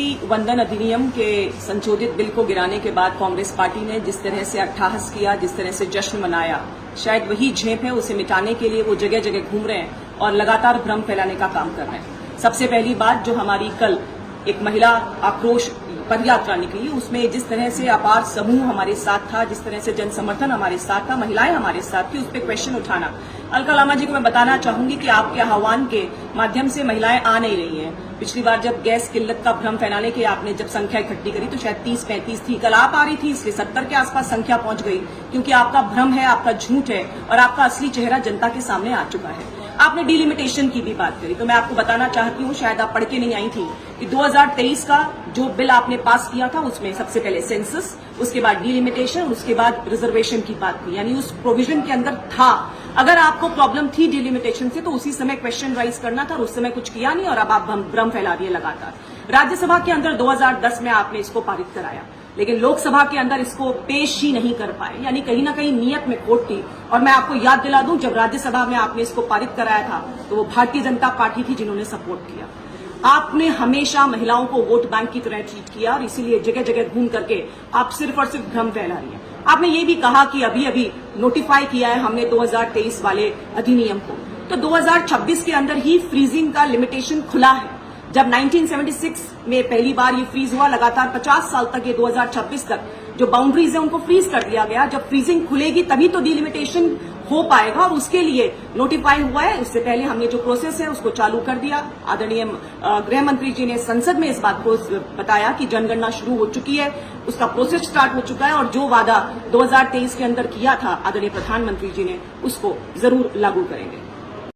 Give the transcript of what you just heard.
शक्ति वंदन अधिनियम के संशोधित बिल को गिराने के बाद कांग्रेस पार्टी ने जिस तरह से अट्टहास किया, जिस तरह से जश्न मनाया, शायद वही झेप है। उसे मिटाने के लिए वो जगह जगह घूम रहे हैं और लगातार भ्रम फैलाने का काम कर रहे हैं। सबसे पहली बात, जो हमारी कल एक महिला आक्रोश पदयात्रा निकली, उसमें जिस तरह से अपार समूह हमारे साथ था, जिस तरह से जन समर्थन हमारे साथ था, महिलाएं हमारे साथ थी, उस पर क्वेश्चन उठाना। अलका लामा जी को मैं बताना चाहूंगी कि आपके आह्वान के माध्यम से महिलाएं आ नहीं रही हैं। पिछली बार जब गैस किल्लत का भ्रम फैलाने के आपने जब संख्या इकट्ठी करी तो शायद 30-35 थी, कल आप आ रही थी, इसलिए 70 के आसपास संख्या पहुंच गई, क्योंकि आपका भ्रम है, आपका झूठ है और आपका असली चेहरा जनता के सामने आ चुका है। आपने डिलिमिटेशन की भी बात करी, तो मैं आपको बताना चाहती हूँ, शायद आप पढ़ के नहीं आई थी, कि 2023 का जो बिल आपने पास किया था उसमें सबसे पहले सेंसस, उसके बाद डिलिमिटेशन, उसके बाद रिजर्वेशन की बात की, यानी उस प्रोविजन के अंदर था। अगर आपको प्रॉब्लम थी डिलिमिटेशन से तो उसी समय क्वेश्चन राइज करना था और उस समय कुछ किया नहीं और अब आप भ्रम फैला दिए लगातार। राज्यसभा के अंदर 2010 में आपने इसको पारित कराया, लेकिन लोकसभा के अंदर इसको पेश ही नहीं कर पाए, यानी कहीं ना कहीं नीयत में खोट थी। और मैं आपको याद दिला दूं, जब राज्यसभा में आपने इसको पारित कराया था तो वो भारतीय जनता पार्टी थी जिन्होंने सपोर्ट किया। आपने हमेशा महिलाओं को वोट बैंक की तरह ट्रीट किया और इसीलिए जगह जगह घूम करके आप सिर्फ और सिर्फ भ्रम फैला रही हैं। आपने ये भी कहा कि अभी अभी नोटिफाई किया है हमने 2023 वाले अधिनियम को, तो 2026 के अंदर ही फ्रीजिंग का लिमिटेशन खुला है। जब 1976 में पहली बार ये फ्रीज हुआ, लगातार 50 साल तक, ये 2026 तक जो बाउंड्रीज है उनको फ्रीज कर दिया गया। जब फ्रीजिंग खुलेगी तभी तो डिलिमिटेशन हो पाएगा और उसके लिए नोटिफाई हुआ है। उससे पहले हमने जो प्रोसेस है उसको चालू कर दिया। आदरणीय गृह मंत्री जी ने संसद में इस बात को बताया कि जनगणना शुरू हो चुकी है, उसका प्रोसेस स्टार्ट हो चुका है और जो वादा 2023 के अंदर किया था आदरणीय प्रधानमंत्री जी ने, उसको जरूर लागू करेंगे।